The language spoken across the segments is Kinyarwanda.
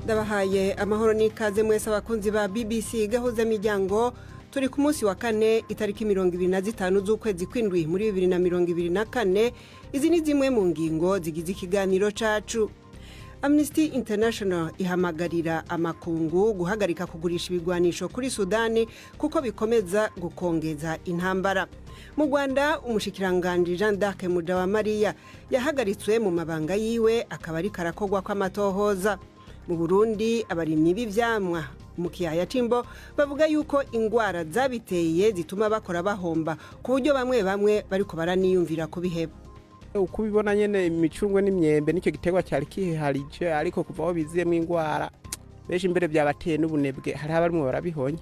Ndabahaye amahoro n'ikaze mwese abakunzi ba BBC gahuza miryango turi ku munsi wa kane itariki 25 z'ukwezi kw'indwi muri 2024. Izi ni zimwe mu ngingo zigize ikiganiro cacu. Amnesty International ihamagarira amakungu guhagarika kugurisha ibigwanisho kuri Sudani kuko bikomeza gukongeza intambara. Mu Rwanda umushikiranganje Jean d'Arc Mujawamariya yahagaritswe mu mabanga yiwe akaba ari karakogwa kw'amatohoza. Mu Burundi abarimyi b'ivyamwa mu kiyaya Timbo bavuga yuko ingwara zabiteye zituma bakora bahomba ku buryo bamwe bariko baraniyumvira kubiheba. Ukubibona nyene imicungwe n'imyembe nicyo gitegwa cyari kiharije ariko kuva aho biziyemo ingwara benshi imbere byabateye n'ubunebwe hari abarimwe barabihonya.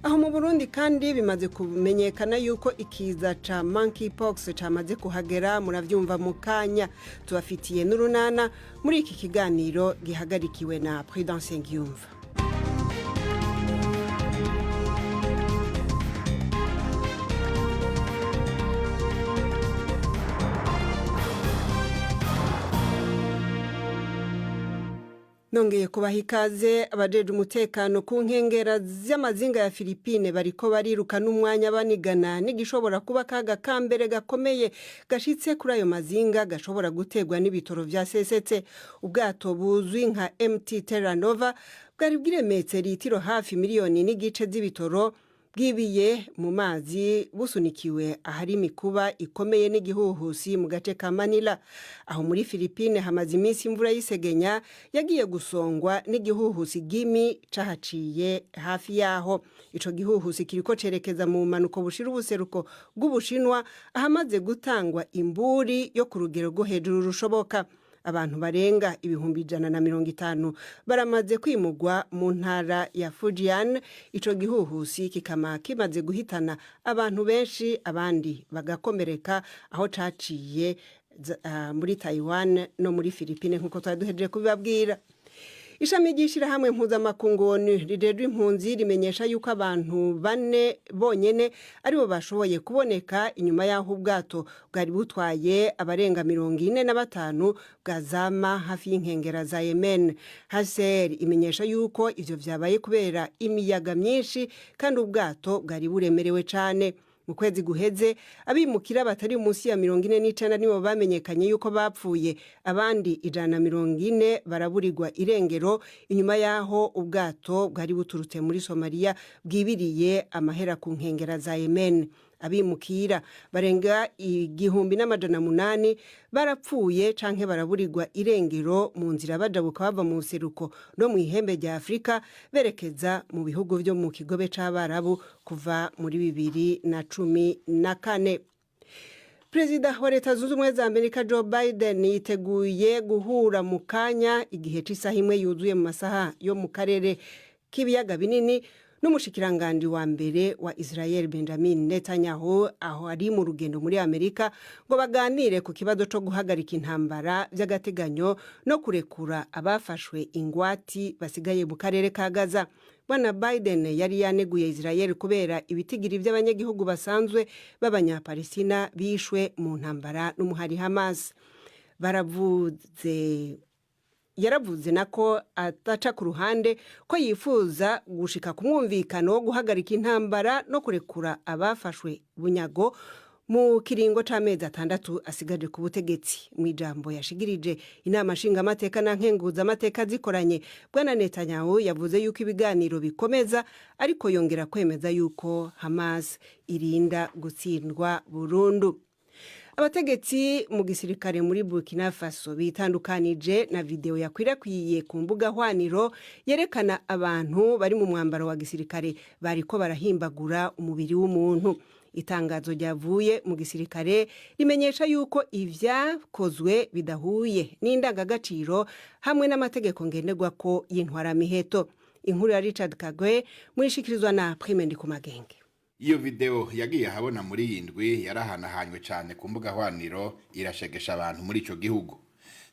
Aho mu Burundi kandi bimaze kumenyekana yuko ikiza ca monkeypox camaze kuhagera, muravyumva mu kanya. Tubafitiye n'urunana muri iki kiganiro gihagarikiwe na Prudence Ngiyumva. Nongeye kubaha ikaze. Abajeje umutekano ku nkengera z'amazinga ya Philippine bariko bariruka n'umwanya banigana n'igishobora kuba kaga kambere gakomeye gashitse kuri ayo mazinga gashobora gutegwa n'ibitoro vya sesetse. Ubwato buzwi nka MT Terra Nova bwari bwiremetse litiro hafi miliyoni n'igice z'ibitoro bwibiye mu mazi busunikiwe ahari imikuba ikomeye n'igihuhusi mu gace ka Manila. Aho muri Philippine hamaze iminsi imvura y'isegenya yagiye gusongwa n'igihuhusi Gimi cahaciye hafi yaho. Ico gihuhusi kiriko cerekeza mu manuko bushira ubuseruko bw'Ubushinwa ahamaze gutangwa imburi yo ku rugero rwo hejuru rushoboka. Abantu barenga 150 baramaze kwimugwa mu ntara ya Fujian. Ico gihuhusi kikama kimaze guhitana abantu benshi, abandi bagakomereka aho caciye muri Taiwan no muri Philippine nkuko twaduhejeje kubibabwira. Ishami ry'ishirahamwe mpuzamakungu ONU rijejwe impunzi rimenyesha yuko abantu 4 bonyene aribo bashoboye kuboneka inyuma y'aho ubwato bwari butwaye abarenga 45 bwazama hafi y'inkengera za Yemen. HCR imenyesha yuko ivyo vyabaye kubera imiyaga myinshi kandi ubwato bwari buremerewe cane. Mu kwezi guheze abimukira batari munsi ya 49 nibo bamenyekanye yuko bapfuye, abandi 140 baraburirwa irengero inyuma yaho ubwato bwari buturutse muri Somalia bwibiriye amahera ku nkengera za Yemen. Abimukira barenga 1800 barapfuye canke baraburirwa irengero mu nzira bajabuka bava mu seruko no mu ihembe rya Afrika berekeza mu bihugu byo mu kigobe c'abarabu kuva muri 2014. Perezida wa Leta Zunze Ubumwe za Amerika Joe Biden yiteguye guhura mu kanya igihe c'isaha imwe yuzuye mu masaha yo mu karere k'ibiyaga binini n'umushikiranganje wa mbere wa Israel Benjamin Netanyahu aho ari mu rugendo muri Amerika ngo baganire ku kibazo cyo guhagarika intambara by'agateganyo no kurekura abafashwe ingwati basigaye mu karere ka Gaza. Bwana Biden yari yaneguye Israel kubera ibitigiri by'abanyagihugu basanzwe b'abanyapalestina bishwe mu ntambara n'umuhari Hamas. Yaravuze nako ataca ku ruhande ko yifuza gushika ku mwumvikano wo guhagarika intambara no kurekura abafashwe bunyago mu kiringo c'amezi 6 asigaje ku butegetsi. Mu ijambo yashigirije inama nshingamateka na nkenguzamateka zikoranye, Bwana Netanyahu yavuze yuko ibiganiro bikomeza ariko yongera kwemeza yuko Hamas irinda gutsindwa burundu. Abategetsi mu gisirikare muri Burkina Faso bitandukanije na video yakwirakwiye ku mbuga hwaniro yerekana abantu bari mu mwambaro wa gisirikare bariko barahimbagura umubiri w'umuntu. Itangazo ryavuye mu gisirikare rimenyesha yuko ivyakozwe bidahuye n'indangagaciro hamwe n'amategeko ngenderwako y'intwaramiheto. Inkuru ya Richard Kagwe murishikirizwa na Prime Ndikumagenge. Iyo video yagiye habona muri yindwi yarahanahanywe cyane ku mbuga hwaniro, irashegesha abantu muri ico gihugu.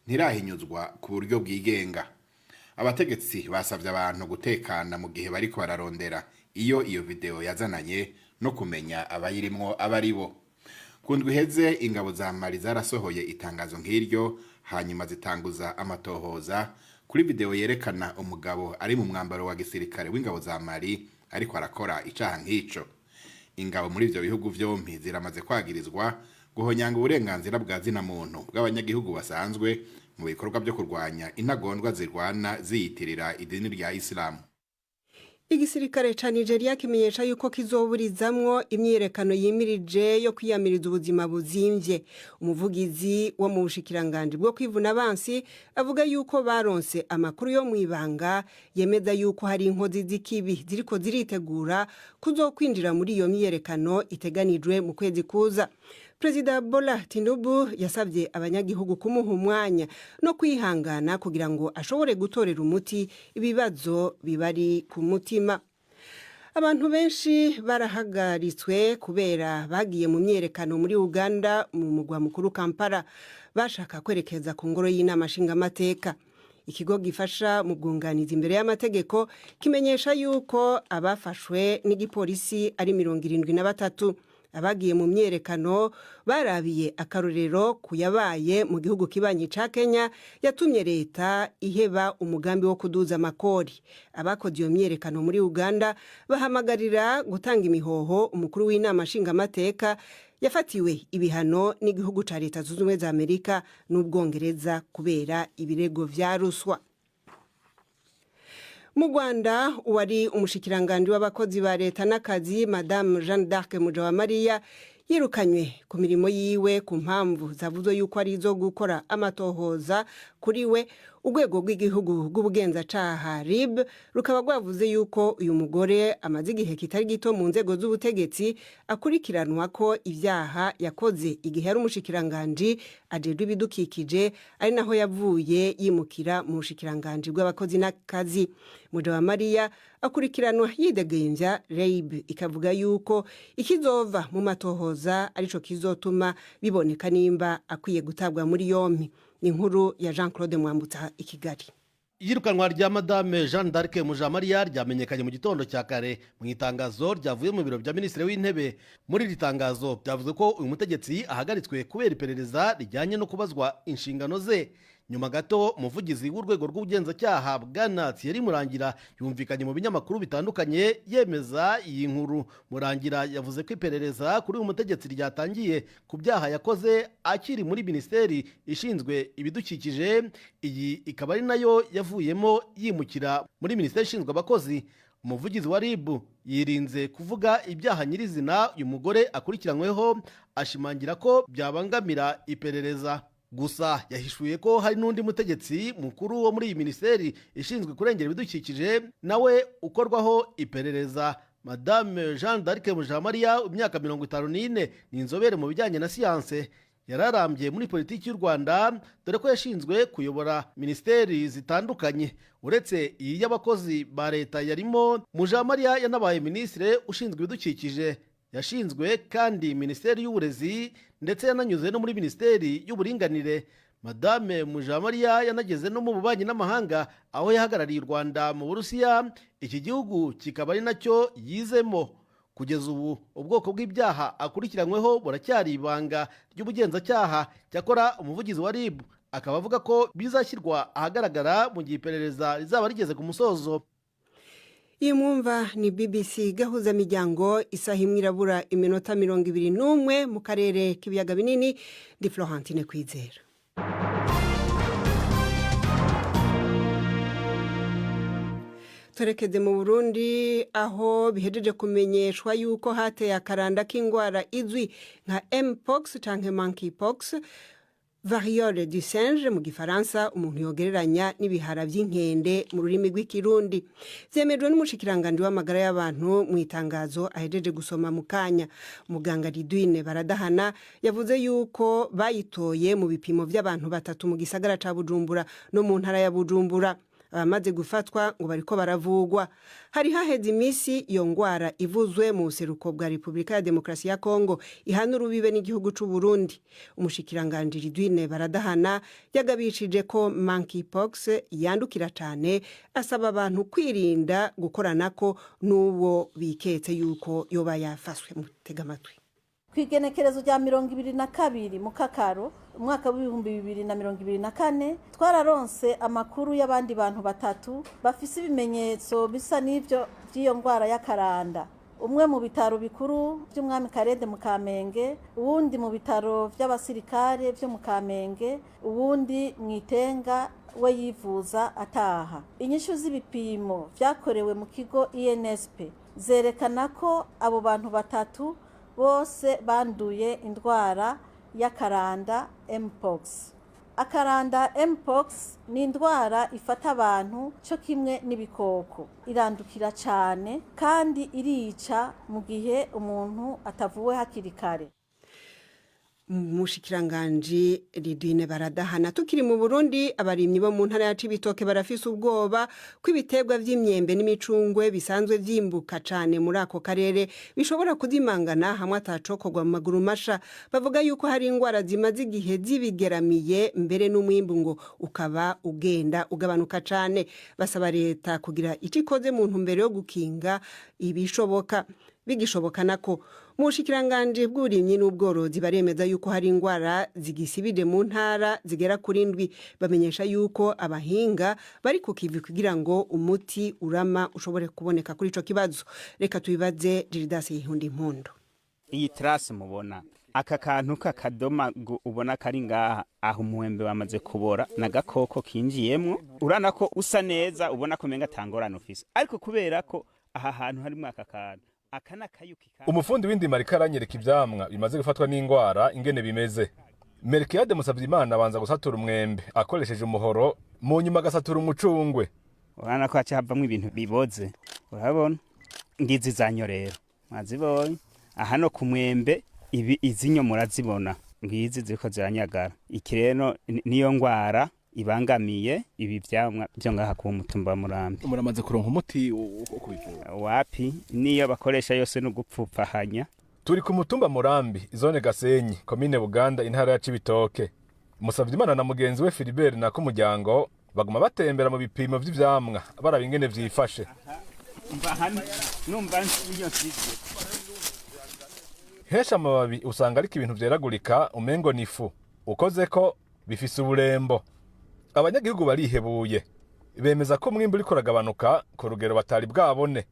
Ntirahinyuzwa ku buryo bwigenga. Abategetsi basavye abantu gutekana mu gihe bariko bararondera iyo video yazananye no kumenya abayirimwo abaribo. Kundwi heze ingabo za Mali zarasohoye itangazo nk'iryo hanyuma zitanguza amatohoza kuri video yerekana umugabo ari mu mwambaro wa gisirikare w'ingabo za Mali ariko arakora icaha nk'ico. Ingabo muri ivyo bihugu vyompi ziramaze kwagirizwa guhonyanga uburenganzira bwa zina muntu bw'abanyagihugu basanzwe mu bikorwa byo kurwanya intagondwa zirwana ziyitirira idini rya Islam. Igisirikare ca Nigeria kimenyesha yuko kizoburizamwo imyiyerekano yimirije yo kwiyamiriza ubuzima buzimvye. Umuvugizi wo mu bushikiranganje bwo kwivuna abansi avuga yuko baronse amakuru yo mwibanga yemeza yuko hari inkozi z'ikibi ziriko ziritegura kuzokwinjira muri iyo myiyerekano iteganijwe mu kwezi kuza. Perezida Bola Tinubu yasabye abanyagihugu kumuha umwanya no kwihangana kugira ngo ashobore gutorera umuti ibibazo bibari ku mutima. Abantu benshi barahagaritswe kubera bagiye mu myiyerekano muri Uganda mu mugwa mukuru Kampala bashaka kwerekeza ku ngoro y'inama nshingamateka. Ikigo gifasha mu bwunganizi imbere y'amategeko kimenyesha yuko abafashwe n'igipolisi ari 73. Abagiye mu myiyerekano barabiye akarorero kuyabaye mu gihugu kibanyi ca Kenya yatumye leta iheba umugambi wo kuduza amakori. Abakoze iyo myiyerekano muri Uganda bahamagarira gutanga imihoho umukuru w'inama nshingamateka yafatiwe ibihano n'igihugu ca Leta Zunze Ubumwe za Amerika n'Ubwongereza kubera ibirego vya ruswa. Mu Rwanda uwari umushikiranganje w'abakozi ba leta n'akazi Madame Jeanne d'Arc Mujawamariya yirukanywe ku mirimo yiwe ku mpamvu zavuze yuko ari zo gukora amatohoza kuri we. Urwego rw'igihugu rw'ubugenzacyaha RIB rukaba rwavuze yuko uyu mugore amaze igihe kitari gito mu nzego z'ubutegetsi akurikiranwa ko ibyaha yakoze igihe yari umushikiranganje ajejwe ibidukikije ari naho yavuye yimukira mu bushikiranganje bw'abakozi n'akazi. Mujawamariya akurikiranwa yidegembya, RIB ikavuga yuko ikizova mu matohoza arico kizotuma biboneka nimba akwiye gutabwa muri yompi. Ni inkuru ya Jean-Claude Mwambutsa i Kigali. Iyirukanwa rya Madame Jeanne d'Arc Mujawamariya ryamenyekanye mu gitondo cya kare mu itangazo ryavuye mu biro bya Minisitiri w'Intebe. Muri iri tangazo byavuze ko uyu mutegetsi ahagaritswe kubera iperereza rijyanye no kubazwa inshingano ze. Nyuma gato umuvugizi w'urwego rw'ubugenzacyaha Bwana Thierry Murangira yumvikanye mu binyamakuru bitandukanye yemeza iyi nkuru. Murangira yavuze ko iperereza kuri uyu mutegetsi ryatangiye ku byaha yakoze akiri muri Minisiteri ishinzwe ibidukikije. Iyi ikaba ari nayo yavuyemo yimukira muri Minisiteri ishinzwe abakozi. Umuvugizi wa RIB yirinze kuvuga ibyaha nyirizina uyu mugore akurikiranyweho, ashimangira ko byabangamira iperereza. Gusa yahishuye ko hari n'undi mutegetsi mukuru wo muri iyi Minisiteri ishinzwe kurengera ibidukikije nawe ukorwaho iperereza. Madame Jeanne d'Arc Mujawamariya imyaka 54 ni inzobere mu bijyanye na siyanse. Yararambye muri politiki y'u Rwanda dore ko yashinzwe kuyobora Minisiteri zitandukanye. Uretse iyi y'abakozi ba leta yarimo, Mujawamariya yanabaye Minisitiri ushinzwe ibidukikije. Yashinzwe kandi Minisiteri y'Uburezi ndetse yananyuze no muri Minisiteri y'Uburinganire. Madame Mujawamariya yanageze no mu bubanyi n'amahanga aho yahagarariye u Rwanda mu Burusiya. Iki gihugu kikaba ari nacyo yizemo. Kugeza ubu ubwoko bw'ibyaha akurikiranyweho buracyari ibanga ry'ubugenzacyaha. Cyakora umuvugizi wa RIB akaba avuga ko bizashyirwa ahagaragara mu gihe iperereza rizaba rigeze ku musozo. Iyi mwumva ni BBC gahuza miryango isaha imwe irabura iminota 21 mu karere k'ibiyaga binini. Di Florentine Kwizera. Turekeze mu Burundi aho bihejeje kumenyeshwa yuko hateye akaranda k'ingwara izwi nka Mpox canke Monkeypox, variole du singe mu gifaransa, umuntu yogereranya n'ibihara by'inkende mu rurimi rw'ikirundi. Vyemejwe n'umushikiranganje w'amagara y'abantu mu itangazo ahejeje gusoma mu kanya. Muganga Ridwine Baradahana yavuze yuko bayitoye mu bipimo by'abantu 3 mu gisagara ca Bujumbura no mu ntara ya Bujumbura. Abamaze gufatwa ngo bariko baravugwa. Hari haheze imisi iyo ngwara ivuzwe mu buseruko bwa Repubulika ya Demokarasi ya Kongo ihana urubibe n'igihugu c'u Burundi. Umushikiranganje Ridwine Baradahana yagabishije ko Monkeypox yandukira cyane, asaba abantu kwirinda gukoranako n'uwo biketse yuko yoba yafaswe. Mutega amatwi. kw'igenekerezo rya 22 mu Kakaro umwaka w'ibihumbi 2024 twararonse amakuru y'abandi bantu batatu bafise ibimenyetso bisa n'ivyo by'iyo ndwara y'akaranda. Umwe mu bitaro bikuru by'umwami Karede mu Kamenge, uwundi mu bitaro by'abasirikare byo mu Kamenge, uwundi mwitenga we yivuza ataha. Inyishu z'ibipimo vyakorewe mu kigo INSP zerekana ko abo bantu batatu bose banduye indwara y'akaranda mpox. Akaranda mpox ni indwara ifata abantu cyo kimwe n'ibikoko, irandukira cyane kandi irica mu gihe umuntu atavuwe hakiri kare. Mushikiranganje Lidine Baradahana. Tukiri mu Burundi, abarimyi bo mu ntara ya Cibitoke barafise ubwoba kw'ibiterwa vy'imyembe n'imicungwe bisanzwe vyimbuka cane muri ako karere bishobora kuzimangana hamwe atacokorwa mu maguru masha. Bavuga yuko hari ingwara zimaze igihe zibigeramiye, mbere n'umwimbu ngo ukaba ugenda ugabanuka cane. Basaba leta kugira ico ikoze mu ntumbero yo gukinga ibishoboka. Bigishoboka nako mushikiranganje bw'uburimyi n'ubworozi baremeza yuko hari ingwara zigisibide mu ntara zigera kuri 7. Bamenyesha yuko abahinga bari ku kivi kugira ngo umuti urama ushobore kuboneka kuri ico kibazo. Reka tubibaze Gildas Yihundi Impundu. Iyi trace mubona aka kantu kakadoma ubona kari ngaha aho umuhembe wamaze kubora na gakoko kinjiyemwo, urana ko usa neza ubona ko menga tangorana ufise, ariko kubera ko aha hantu harimo aka kantu umufundi w'indima ariko aranyereka ivyamwa bimaze gufatwa n'ingwara ingene bimeze. Melkiade Musavyimana abanza gusatura umwembe akoresheje umuhoro, mu nyuma agasatura umucungwe. Urana ko haca havamwo ibintu biboze, urabona ngizi zanyo rero mwazibonye aha no ku mwembe, ibi izinyo murazibona ngizi ziriko ziranyagara. Iki rero niyo ngwara ibangamiye ibi vyamwa byo ngaha ku mutumba Murambi. Muramaze kuronka umuti ukubivura? Wapi, niyo bakoresha yose no gupfupfahanya. Turi ku mutumba Murambi, zone Gasenyi, komine Buganda, intara ya Cibitoke. Musavyimana na mugenzi we Philibert na ko muryango baguma batembera mu bipimo vy'ivyamwa baraba ingene vyifashe. Umva hano numva iyo nsize. Hesha amababi usanga ariko ibintu vyeragurika umengo nifu. Ukoze ko bifise uburembo. Abanyagihugu barihebuye, bemeza ko mwimbu uriko uragabanuka ku rugero batari bwabone.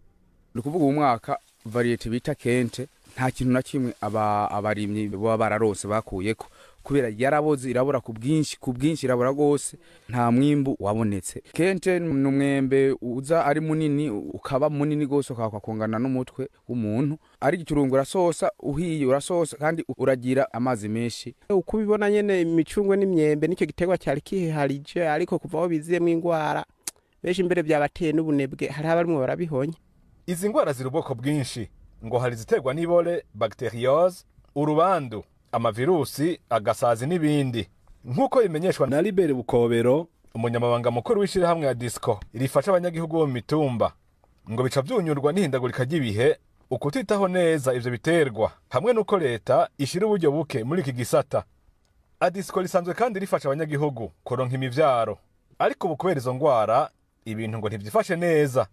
Ni kuvuga umwaka variete bita kente nta kintu na kimwe abarimyi baba bararose bakuyeko, kubera yaraboze irabura ku bwinshi irabura gose, nta mwimbu wabonetse. Kente n'umwembe uza ari munini ukaba munini gose ukakongana n'umutwe w'umuntu, ari gicurungu urasosa uhiye urasosa kandi uragira amazi menshi. Ukubibona nyene imicungwe n'imyembe nicyo gitegwa cyari kiharije, ariko kuva aho biziyemwe ingwara benshi imbere byabateye n'ubunebwe, hari abarimwe barabihonye. Izi ngwara ziri ubwoko bwinshi, ngo hari ziterwa n'ibole, bacteriose, urubandu, amavirusi, agasazi n'ibindi. Nkuko bimenyeshwa na Libere Bukobero, umunyamabanga mukuru w'ishirahamwe ya Disco rifasha abanyagihugu bo mu mitumba, ngo bica vyunyurwa n'ihindagurika ry'ibihe, ukutitaho neza ivyo biterwa, hamwe nuko leta ishira uburyo buke muri iki gisata. Adisco risanzwe kandi rifasha abanyagihugu kuronka imivyaro, ariko ubu kubera izo ngwara ibintu ngo ntivyifashe neza.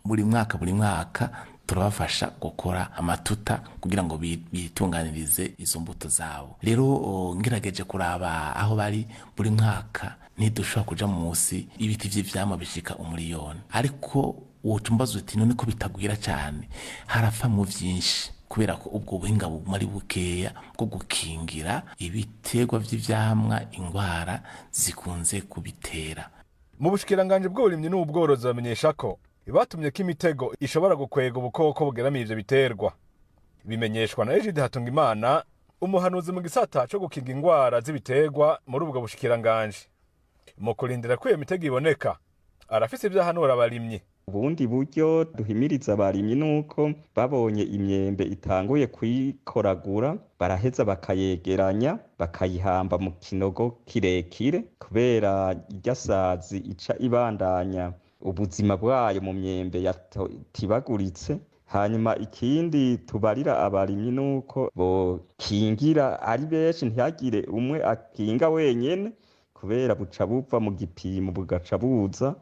Buri mwaka turabafasha gukora amatuta kugira ngo bitunganirize izo mbuto zabo. Rero ngerageje kuraba aho bari buri mwaka ntidushobora kuja munsi ibiti vy'ivyamwa bishika 1 miliyoni, ariko wotumbaza uti none ko bitagwira cyane harapfa mu vyinshi kubera ko ubwo buhinga bumari bukeya bwo gukingira ibiterwa vy'ivyamwa ingwara zikunze kubitera. Mu bushikiranganje bw'uburimyi n'ubworozi bamenyesha ko batumye ko imitego ishobora gukwega ubukoko bugeramiye ivyo biterwa. Bimenyeshwa na Egide Hatungimana, umuhanuzi mu gisata cyo gukinga ingwara z'ibiterwa muri ubwo bushikiranganje. Mu kurindira ko iyo mitego iboneka, arafise ivyahanura abarimyi. Ubundi buryo duhimiriza abarimyi nuko babonye imyembe itanguye kuyikoragura baraheza bakayegeranya bakayihamba mu kinogo kirekire, kubera iryasazi ica ibandanya ubuzima bwayo mu myembe yatibaguritse. Hanyuma ikindi tubarira abarimyi nuko bokingira ari benshi, ntihagire umwe akinga wenyene, kubera buca buva mu gipimo bugaca buza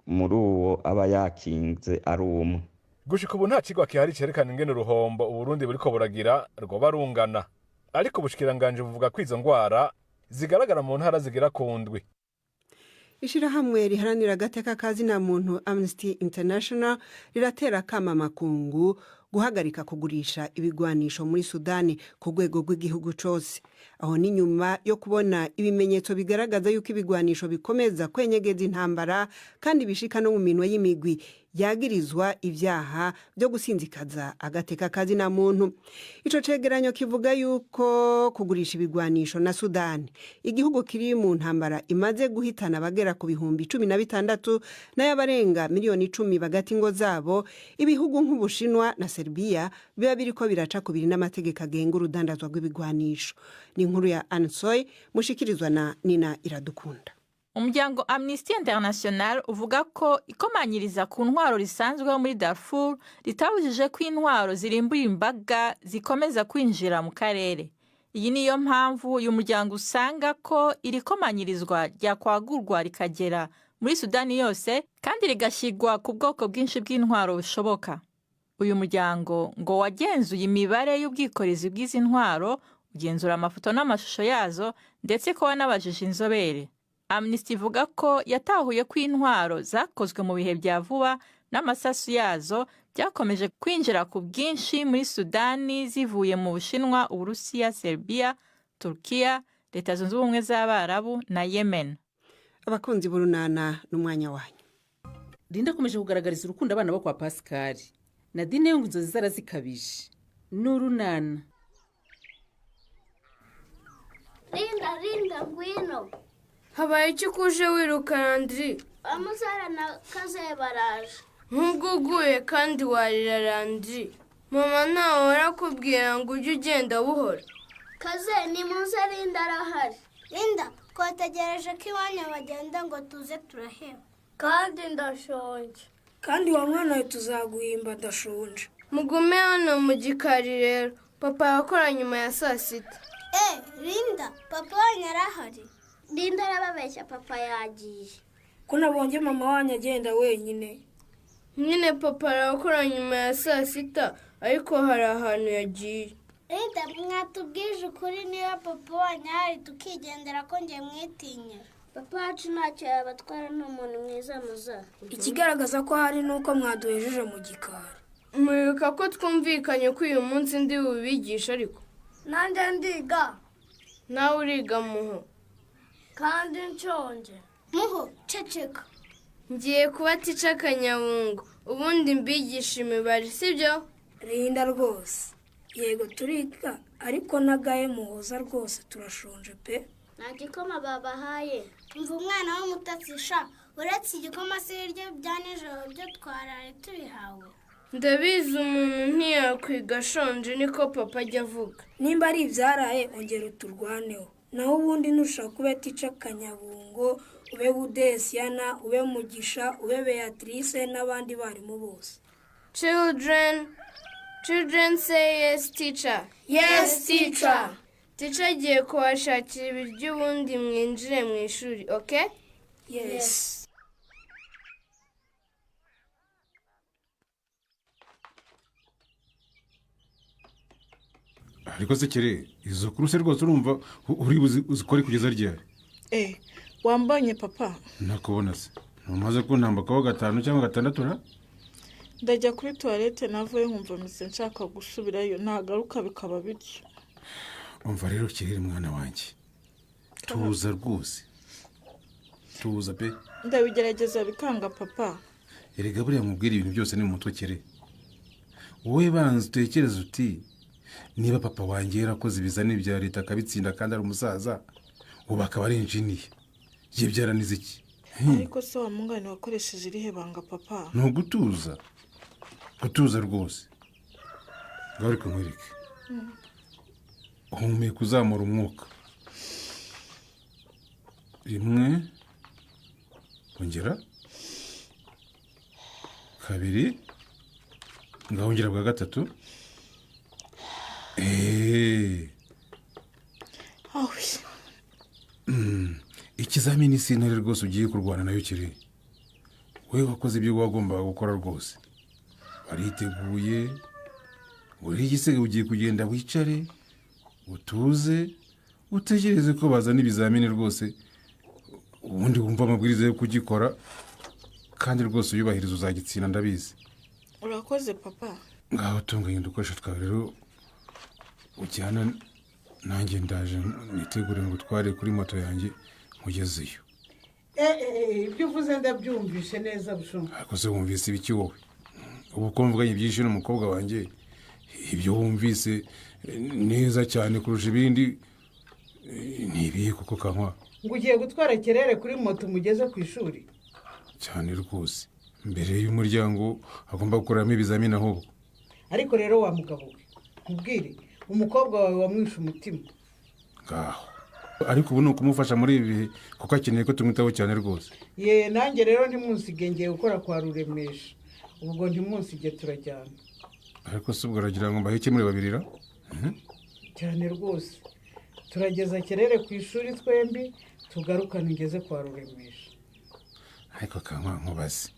muri uwo aba yakinze ari umwe. gushika ubu nta cigwa kihari cerekana ingene uruhombo Uburundi buriko buragira rwoba rungana, ariko ubushikiranganje buvuga ko izo ngwara zigaragara mu ntara zigera ku ndwi. Ishirahamwe riharanira agateka kazina muntu Amnesty International riratera akama makungu guhagarika kugurisha ibigwanisho muri Sudani ku rwego rw'igihugu cose. Aho ni nyuma yo kubona ibimenyetso bigaragaza yuko ibigwanisho bikomeza kwenyegeza intambara kandi bishika no mu minwe y'imigwi yagirizwa ivyaha byo gusinzikaza agateka kazina muntu. Ico cegeranyo kivuga yuko kugurisha ibigwanisho na Sudani, igihugu kiri mu ntambara imaze guhitana bagera ku bihumbi 16 n'abarenga miliyoni 10 bagati ngo zabo, ibihugu nk'Ubushinwa na Serbia biba biriko biraca kubiri n'amategeko agenga urudandazwa rw'ibigwanisho. Ni inkuru ya Ansoy mushikirizwa na Nina Iradukunda. Umuryango Amnesty International uvuga ko ikomanyiriza ku ntwaro risanzwe muri Darfur ritabujije ko intwaro zirimbuye imbaga zikomeza kwinjira mu karere. Iyi niyo mpamvu uyu muryango usanga ko iri komanyirizwa ryakwagurwa rikagera muri Sudani yose kandi rigashyirwa ku bwoko bwinshi bw'intwaro bushoboka. Uyu muryango ngo wagenzuye imibare y'ubwikorezi bw'izi ntwaro, ugenzura amafoto n'amashusho yazo ndetse ko wanabajije inzobere. Amnesty ivuga ko yatahuye ko intwaro zakozwe mu bihe bya vuba n'amasasu yazo byakomeje kwinjira ku bwinshi muri Sudani zivuye mu Bushinwa, Uburusiya, Serbia, Turkiya, Leta Zunze Ubumwe z'Abarabu na Yemen. Abakunzi b'urunana n'umwanya wanyu. Linda akomeje kugaragariza urukundo abana bo kwa Pascal. Nadine yo inzozi zarazikabije. N'urunana. Linda ngwino. Habaye iki kuje wiruka Andri? Amusara na Kaze baraje. Nkuguguye kandi warira Andri. Mama nawe warakubwira ngo ujye ugenda buhora. Kaze ni muze Linda arahari. Linda twategereje ko iwanyu bagenda ngo tuze turaheba. Kandi ndashonje. Kandi wa mwana tuzaguhimba ndashonje. Mugume hano mu gikari rero. Papa yakora nyuma ya saa sita. Linda, papa wanyu arahari. Linda arababeshya papa yagiye. Ko nabonye mama wanyu agenda wenyine. Nyine papa yakora nyuma ya saa sita ariko hari ahantu yagiye. Linda mwatubwije ukuri niba papa wanyu ahari tukigendera ko ngiye mwitinya. Papa wacu ntacyo yabatwara n'umuntu mwiza muza. Ikigaragaza ko hari nuko mwaduhejeje mu gikari. Mwibuka ko twumvikanye ko uyu munsi ndi bubigisha ariko. Nanjye ndiga. Nawe uriga Muho. Kandi nshonje. Muho ceceka. Ngiye kuba tica Kanyabungo ubundi mbigisha imibare sibyo? Linda rwose. Yego turiga ariko nagaye Muhoza rwose turashonje pe. Nta gikoma babahaye. Umva umwana w'umutatsisha uretse igikoma se iryo bya nijoro byo twaraye tubihawe. Ndabizi umuntu ntiyakwiga ashonje niko papa ajya avuga. Nimba ari ibyaraye ongera uturwaneho. Naho ubundi nushaka kube tica Kanyabungo, ube Budesiana, ube Mugisha, ube Beatrice n'abandi barimu bose. Children say yes teacher. Yes teacher. Teacher agiye kubashakira ibiryo ubundi mwinjire mu ishuri, okay? Yes. Ariko se kere izo kuruse rwose urumva uri uzikore kugeza ryari? Wambanye papa. Nakubona se. Ntumaze kuntamba kaho 5 cyangwa 6 ra? Ndajya kuri toilette navuye nkumva mise nshaka gusubirayo ntagaruka bikaba bityo. Umva rero kirere mwana wanjye. Tuza rwose. Tuza pe. Ndabigerageza bikanga papa. Erega buriya mubwira ibintu byose ni mu mutwe kere. Wowe banze utekereza uti niba papa wanjye yarakoze ibizani bya leta akabitsinda kandi ari umusaza ubu akaba ari engineer ye byaranize iki? Ariko se wa mungane wakoresheje irihe banga papa? No gutuza rwose. Gari kumwereke. Umume kuzamura umwuka. Rimwe ongera 2 ngahongera bwa 3. Ikizamini sinari rwose ugiye kurwana nayo kiri. Wewe wakoze ibyo wagomba gukora rwose. ariteguye uri igisigaye ugiye kugenda wicare utuze utegereze ko bazana ibizamini rwose ubundi wumva amabwiriza yo kugikora kandi rwose uyubahiriza uzagitsinda ndabizi. urakoze papa. ngaho tunganye udukoresho twawe rero ujyana nanjye ndaje nitegure ngo utware kuri moto yanjye nkugezeyo. ibyo uvuze ndabyumvishe neza bushumba. ariko se wumvise ibiki wowe? ubu ko mvuganye byinshi n'umukobwa wanjye ibyo wumvise neza cyane kurusha ibindi ni ibihe kuko kankwa? ngo ugiye gutwara Kerere kuri moto umugeze ku ishuri? cyane rwose mbere y'umuryango agomba gukoreramo ibizamini ahubwo. ariko rero wa mugabo we nkubwire umukobwa wawe wamwishe umutima. ngaho ariko ubu ni ukumufasha muri ibi bihe kuko akeneye ko tumwitaho cyane rwose. ye nanjye rero ntimunsige ngiye gukora kwa Ruremesha ubwo ntimunsige turajyana. ariko se ubwo aragira ngo mbaheke muri babirira cyane rwose turageza Kerere ku ishuri twembi tugarukane ngeze kwa Ruremesha. ariko kankwa nkubaze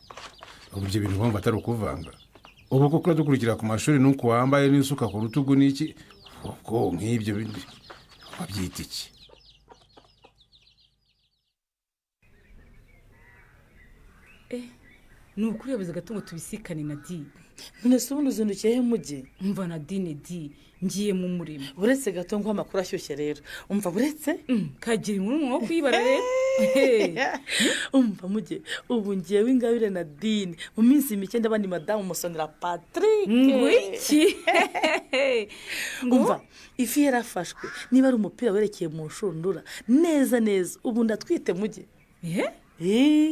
ubu ibyo bintu bumva atari ukuvanga ubu kuko dukurikira ku mashuri nuko wambaye n'isuka ku rutugu n'iki ubwo nk'ibyo wabyita iki? ni ukuri yabuze gato ngo tubisikane na di. none se ubundi uzindukiye he mujye? umva na dine di ngiye mu murimo. buretse gato ngo amakuru ashyushye rero umva buretse kagira inkuru wo kwibara rero. umva mujye ubu ngiye w'Ingabire na Dine mu minsi mike ndabandi madamu Musonera Patrick. ngwiki umva ifi yarafashwe niba ari umupira werekeye mu nshundura neza neza ubu ndatwite mujye.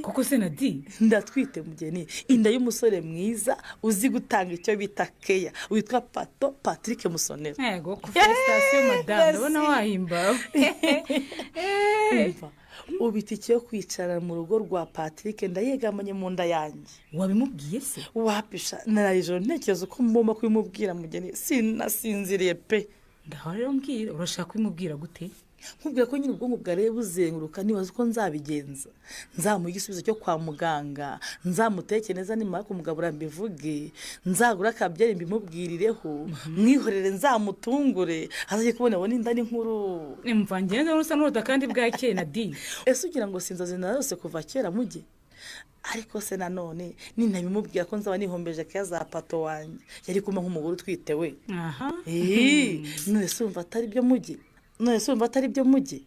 koko se Nadi ndatwite mugeni inda y'umusore mwiza uzi gutanga icyo bita keya witwa Patrick Musonera. yego ku felicitation madame ndabona wahimbawe. ubiti cyo kwicara mu rugo rwa Patrick ndayegamanye mu nda yanjye. wabimubwiye se? wapisha narayijoro ntekereza ko mboma kubimubwira mugeni sinasinziriye pe. ngaho rero mbwira urashaka kubimubwira gute? nkubwira ko nyine ubwonko bwarebe buzenguruka nibaza uko nzabigenza. nzamuha igisubizo cyo kwa muganga nzamuteke neza nimara kumugabura mbivuge nzagura akabyeri mbimubwirireho mwihorere nzamutungure azajye kubona abona inda n'inkuru. mvange neza n'usa n'uruta kandi bwakeye na Dine. ese ugira ngo sinzozi narose kuva kera mujye? ariko se nanone ninabimubwira ko nzaba nihombeje keya za pato wanjye yari kuma nk'umugore utwite we. none se urumva atari byo mujye?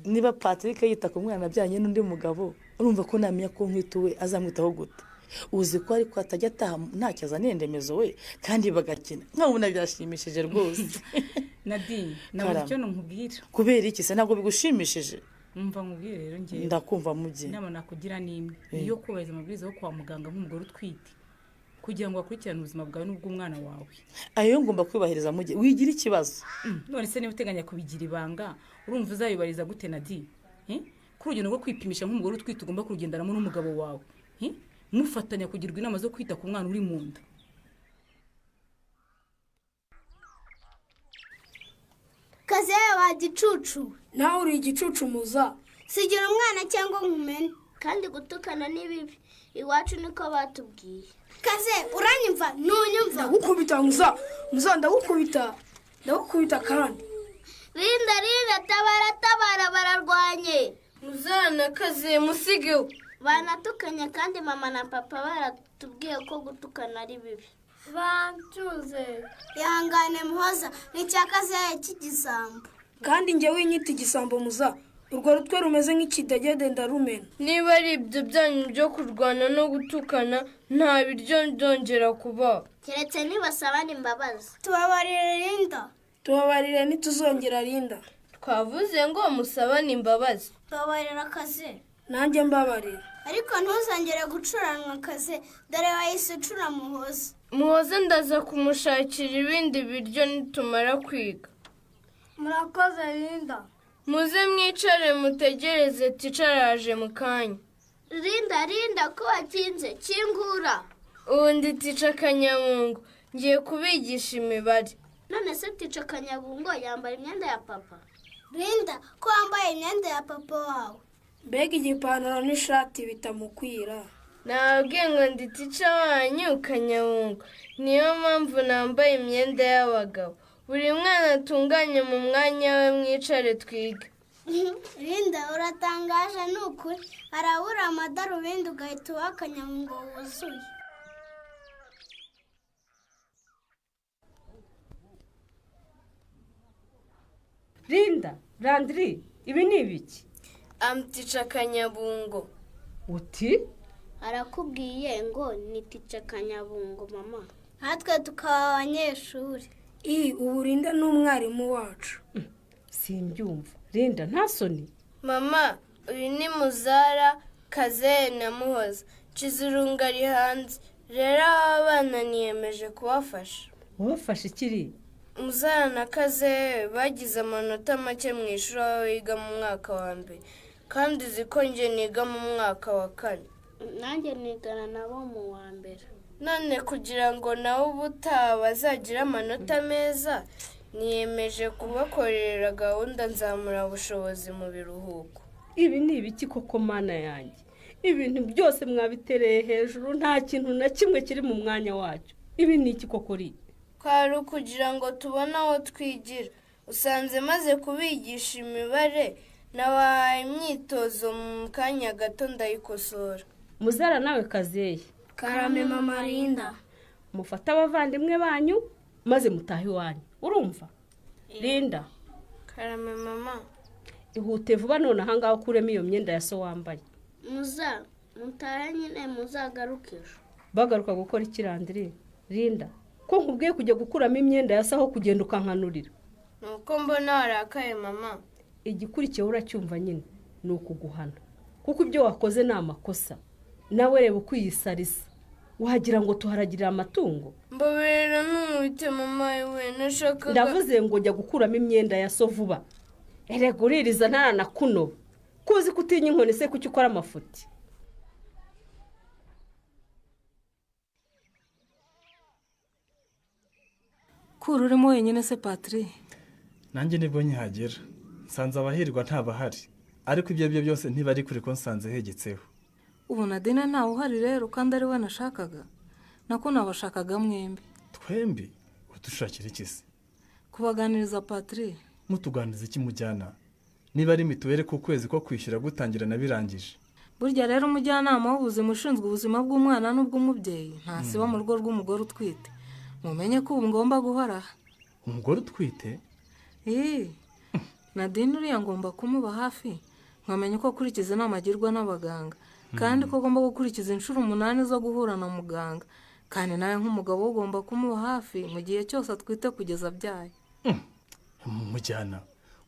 niba Patrick yita ku mwana abyanye n'undi mugabo urumva ko namenya ko nkwituwe azamwitaho gute? uzi ko ariko atajya ataha ntacyo azaniye ndemezo we kandi bagakina nkabona byashimishije rwose. Nadine nabuze icyo nkubwira. kubera iki se ntabwo bigushimishije? umva nkubwire rero ngiye ndakumva mujye. inama nakugira n'imwe iyo kubahiriza amabwiriza yo kwa muganga nk'umugore utwite kugira ngo akurikirane ubuzima bwawe n'ubw'umwana wawe. ayo ngomba kwibahiriza mujye wigira ikibazo. none se niba uteganya kubigira ibanga urumva uzayubahiriza gute Nadi? ku rugendo rwo kwipimisha nk'umugore utwite ugomba kurugendanamo n'umugabo wawe mufatanya kugirwa inama zo kwita ku mwana uri mu nda. kaze wa gicucu nawe uri igicucu muza. sigira umwana cyangwa nkumene kandi gutukana ni bibi iwacu niko batubwiye. kaze uranyumva ntunyumva? ndagukubita muza ndagukubita kandi. Rinda tabara bararwanye. muzana kaze musigeho. banatukanye kandi mama na papa baratubwiye ko gutukana ari bibi. bantuze ihangane muhoza n'icyakaze cy'igisambo. kandi njye winyita igisambo muza urwo rutwe rumeze nk'ikidegede ndarumena. niba ari ibyo byanyu byo kurwana no gutukana nta biryo ndongera kuba. keretse nibasabana imbabazi. tubabarire Rinda. tubabarire ntituzongera Rinda. twavuze ngo musabane imbabazi. tubabarira akaze. nanjye mbabarira. ariko ntuzongere gucuranwa akaze dore wahise ucura muhoza ndaza kumushakira ibindi biryo nitumara kwiga. murakoze Rinda. muze mwicare mutegereze ticaraje mu kanya. Rinda ko watinze kingura. ubundi tica Kanyabungo ngiye kubigisha imibare. none se tica Kanyabungo yambara imyenda ya papa? Rinda ko wambaye imyenda ya papa wawe. mbega igipantaro n'ishati bitamukwira. nababwiye ngo ndi tica wanyu Kanyabungo, niyo mpamvu nambaye imyenda y'abagabo. Buri mwana atunganye mu mwanya we, mwicare twige. Linda uratangaje ni ukuri, harabura amadarubindi ugahita uba Kanyabungo wuzuye. Linda, Landry, ibi ni ibiki? Tica Kanyabungo. Uti? Arakubwiye ngo ni tica Kanyabungo mama. Natwe tukaba abanyeshuri. Ubu Linda ni umwarimu wacu. Simbyumva. Linda nta soni? Mama, uyu ni Muzara, Kazehe na Muhoza. Kizurunga ari hanze. Rero abana niyemeje kubafasha. Wabafasha ikiri? Muzara na Kazehe bagize amanota make mu ishuri aho biga mu mwaka wa mbere. Kandi uzi ko njye niga mu mwaka wa 4. Nanjye nigana nabo mu wa mbere. None kugira ngo nabo ubutaha bazagira amanota meza, niyemeje kubakorera gahunda nzamura ubushobozi mu biruhuko. Ibi ni ibiki koko mana yanjye? Ibintu byose mwabitereye hejuru, nta kintu na kimwe kiri mu mwanya wacyo. Ibi ni iki koko ri? Kwari kugira ngo tubone aho twigira. Usanze maze kubigisha imibare, nabahaye imyitozo mu kanya gato ndayikosora. Muzara nawe Kazehe. Karame mama Linda. Mufata abavandimwe banyu maze mutahe iwanyu. Urumva? Linda. Karame mama. Ihute vuba none ahangaho kuremo iyo myenda ya so wambaye. Mutahe nyine muzagaruke ejo. Bagaruka gukora iki Landry? Linda, ko nkubwiye kujya gukuramo imyenda ya so aho kugenda ukankanurira? Nuko mbona warakaye mama. Igikurikiyeho uracyumva nyine ni ukuguhana. Kuko ibyo wakoze ni amakosa. Nawe reba ukwiyisarisa. Wagira ngo tuharagirira amatungo. Mbabera n'umwite mama we nashakaga. Ndavuze ngo jya gukuramo imyenda ya so vuba. Erega uririza ntarana kuno. Kuzi kutinya inkoni se kuki ukora amafuti. Kuri urimo wenyine se Patrick? Nanjye nibwo nkihagera. Nsanze abahirwa ntabahari. Ariko ibyo byose ntibari kuri ko nsanze hegetseho. Ubu Nadine ntawe uhari rero kandi ari we nashakaga. Nako nabashakaga mwembi. Twembi? Udushakira iki se? Kubaganiriza Patrick. Mutuganiriza iki mujyana? Niba ari mituweli ku kwezi ko kwishyura gutangira nabirangije. Burya rero umujyanama w'ubuzima ushinzwe ubuzima bw'umwana n'ubw'umubyeyi ntasiba mu rugo rw'umugore utwite. Mumenye ko ubu ngomba guhora. Umugore utwite? Nadine uriya ngomba kumuba hafi. Nkamenye ko akurikiza inama agirwa n'abaganga. Kandi ko agomba gukurikiza inshuro 8 zo guhura na muganga. Kandi nawe nk'umugabo ugomba kumuba hafi mu gihe cyose atwite kugeza abyaye. Mujyana,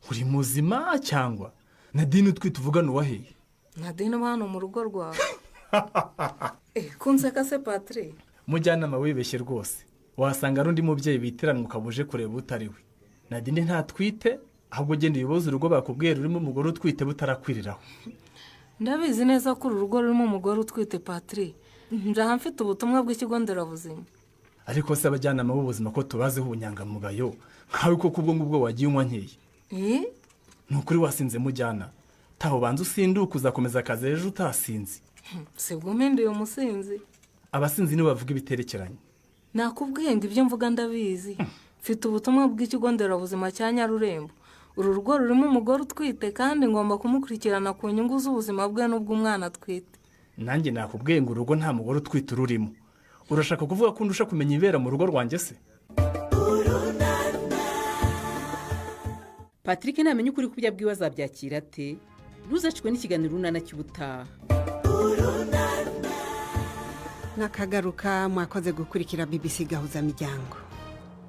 uri muzima cyangwa? Nadine utwite uvugana uwahe? Nadine hano mu rugo rwawe. Kunseka se Patrick? Mujyanama wibeshye rwose. Wasanga ari undi mubyeyi bitiranwa ukabuje kureba utari we. Nadine ntatwite, ahubwo genda ibibazo urugo bakubwiye rurimo umugore utwite butarakwiriraho. Ndabizi neza ko urugo rurimo umugore utwite Patrick. Ndaha mfite ubutumwa bw'ikigo nderabuzima. Ariko se abajyanama b'ubuzima ko tubazeho ubunyangamugayo, nkawe ko kubwo ngubwo wagiye unywa nkeye. Nukuri wasinze mujyana. Taho banza usinduka uzakomeza akazi ejo utasinzi. Sibwo mpinduye umusinzi. Abasinzi nibo bavuga ibiterekeranye. Nakubwiye ngo ibyo mvuga ndabizi. Mfite ubutumwa bw'ikigo nderabuzima cya Nyarurembo. Uru rugo rurimo umugore utwite kandi ngomba kumukurikirana ku nyungu z'ubuzima bwe n'ubw'umwana atwite. Nanjye nakubwiye ngo urugo nta mugore utwite ururimo. Urashaka kuvuga ko ndusha kumenya ibera mu rugo rwanjye se? Patrick namenye ukuri kubya bwibaza byakira ate? Ruzacikwe n'ikiganiro runana cy'ubutaha. Nakagaruka mwakoze gukurikira BBC Gahuza Miryango.